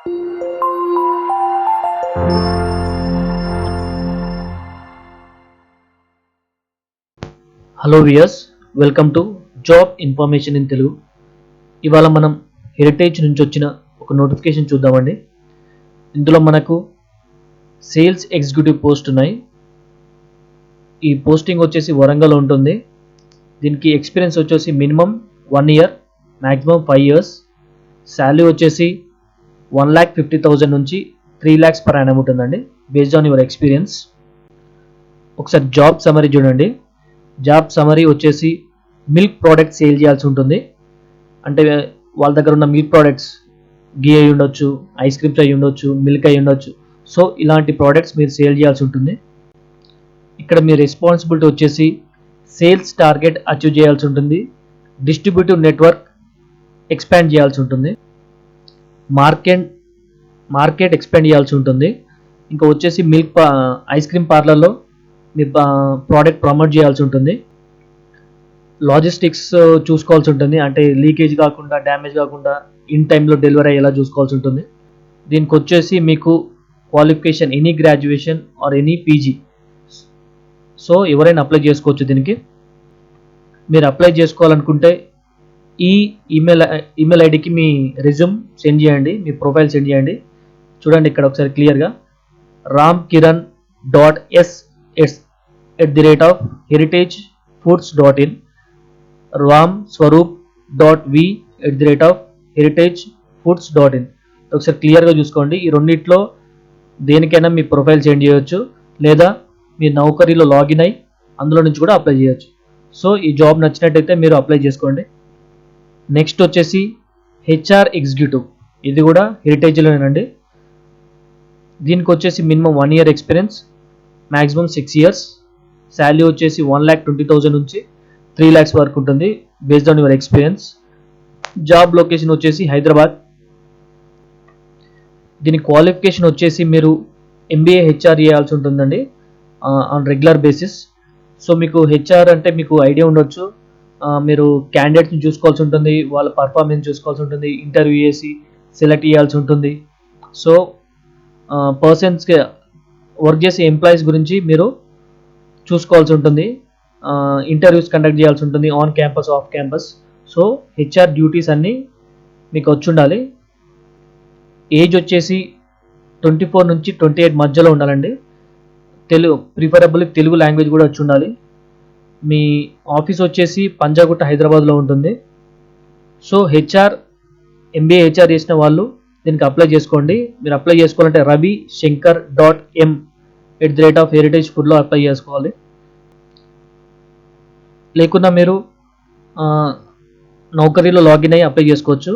Hello viewers, welcome to job information in Telugu. ఇవాళ మనం heritage నుంచి వచ్చిన ఒక నోటిఫికేషన్ చూద్దామండి. ఇందులో మనకు సేల్స్ ఎగ్జిక్యూటివ్ పోస్ట్ ఉన్నాయి. ఈ పోస్టింగ్ వచ్చేసి వరంగల్ ఉంటుంది. దీనికి ఎక్స్పీరియన్స్ వచ్చేసి minimum 1 year, maximum 5 years. Salary వచ్చేసి 1,50,000 నుంచి 3 lakhs per annum ఉంటుందండి, బేస్డ్ ఆన్ యువర్ ఎక్స్పీరియన్స్. ఒకసారి జాబ్ సమరీ చూడండి. జాబ్ సమరీ వచ్చేసి మిల్క్ ప్రోడక్ట్స్ సేల్ చేయాల్సి ఉంటుంది. అంటే వాళ్ళ దగ్గర ఉన్న మిల్క్ ప్రోడక్ట్స్ గీ అయి ఉండొచ్చు, ఐస్ క్రీమ్స్ అయి ఉండొచ్చు, మిల్క్ అయి ఉండొచ్చు. సో ఇలాంటి ప్రోడక్ట్స్ మీరు సేల్ చేయాల్సి ఉంటుంది. ఇక్కడ మీ రెస్పాన్సిబిలిటీ వచ్చేసి సేల్స్ టార్గెట్ అచీవ్ చేయాల్సి ఉంటుంది, డిస్ట్రిబ్యూటివ్ నెట్వర్క్ ఎక్స్పాండ్ చేయాల్సి ఉంటుంది, మార్కెట్ ఎక్స్పాండ్ చేయాల్సి ఉంటుంది. ఇంకా వచ్చేసి మిల్క్ ఐస్ క్రీమ్ పార్లర్లో మీ ప్రోడక్ట్ ప్రమోట్ చేయాల్సి ఉంటుంది. లాజిస్టిక్స్ చూసుకోవాల్సి ఉంటుంది, అంటే లీకేజ్ కాకుండా, డ్యామేజ్ కాకుండా ఇన్ టైంలో డెలివరీ అయ్యేలా చూసుకోవాల్సి ఉంటుంది. దీనికి వచ్చేసి మీకు qualification any graduation or any PG, so ఎవరైనా అప్లై చేసుకోవచ్చు. దీనికి మీరు అప్లై చేసుకోవాలనుకుంటే ఈ ఈమెయిల్ ఐడికి మీ రెజ్యూమ్ సెండ్ చేయండి, మీ ప్రొఫైల్ సెండ్ చేయండి. చూడండి ఇక్కడ ఒకసారి క్లియర్గా, ramkiran.s@heritagefoods.in, ramswaroop.v@heritagefoods.in. ఒకసారి క్లియర్గా చూసుకోండి. ఈ రెండిట్లో దేనికైనా మీ ప్రొఫైల్ సెండ్ చేయొచ్చు, లేదా మీ నౌకరీలో లాగిన్ అయ్యి అందులో నుంచి కూడా అప్లై చేయొచ్చు. సో ఈ జాబ్ నచ్చినట్టయితే మీరు అప్లై చేసుకోండి. నెక్స్ట్ వచ్చేసి హెచ్ఆర్ ఎగ్జిక్యూటివ్, ఇది కూడా హెరిటేజ్లోనేనండి. దీనికి వచ్చేసి minimum 1 year experience, maximum 6 years. Salary వచ్చేసి 1,20,000 నుంచి 3 lakhs వరకు ఉంటుంది, based on your experience. Job location వచ్చేసి హైదరాబాద్. దీని క్వాలిఫికేషన్ వచ్చేసి మీరు MBA HR చేయాల్సి ఉంటుందండి ఆన్ రెగ్యులర్ బేసిస్. సో మీకు హెచ్ఆర్ అంటే మీకు ఐడియా ఉండొచ్చు. మీరు క్యాండిడేట్స్ని చూసుకోవాల్సి ఉంటుంది, వాళ్ళ పర్ఫార్మెన్స్ చూసుకోవాల్సి ఉంటుంది, ఇంటర్వ్యూ చేసి సెలెక్ట్ చేయాల్సి ఉంటుంది. సో పర్సన్స్కి వర్క్ చేసే ఎంప్లాయీస్ గురించి మీరు చూసుకోవాల్సి ఉంటుంది, ఇంటర్వ్యూస్ కండక్ట్ చేయాల్సి ఉంటుంది, on campus, off campus. So HR duties అన్నీ మీకు వచ్చి ఉండాలి. ఏజ్ వచ్చేసి 24 నుంచి 28 మధ్యలో ఉండాలండి. ప్రిఫరబుల్ తెలుగు లాంగ్వేజ్ కూడా వచ్చి ఉండాలి. మీ ఆఫీస్ వచ్చేసి పంజాగుట్ట, హైదరాబాద్లో ఉంటుంది. సో MBA HR చేసిన వాళ్ళు దీనికి అప్లై చేసుకోండి. మీరు అప్లై చేసుకోవాలంటే ravishankar.m@heritagefoods.in అప్లై చేసుకోవాలి. లేకున్నా మీరు నౌకరీలో లాగిన్ అయ్యి అప్లై చేసుకోవచ్చు,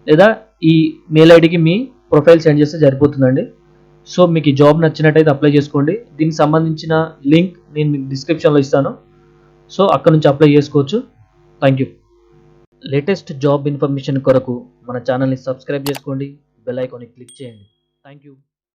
లేదా ఈ మెయిల్ ఐడికి మీ ప్రొఫైల్ సెండ్ చేస్తే సరిపోతుందండి. సో మీకు ఈ జాబ్ నచ్చినట్టయితే అప్లై చేసుకోండి. దీనికి సంబంధించిన లింక్ నేను మీకు డిస్క్రిప్షన్లో ఇస్తాను, సో అక్కడ నుంచి అప్లై చేసుకోవచ్చు. Thank you. Latest job information కొరకు మన ఛానల్ని సబ్స్క్రైబ్ చేసుకోండి, బెల్ ఐకాన్ని క్లిక్ చేయండి. Thank you.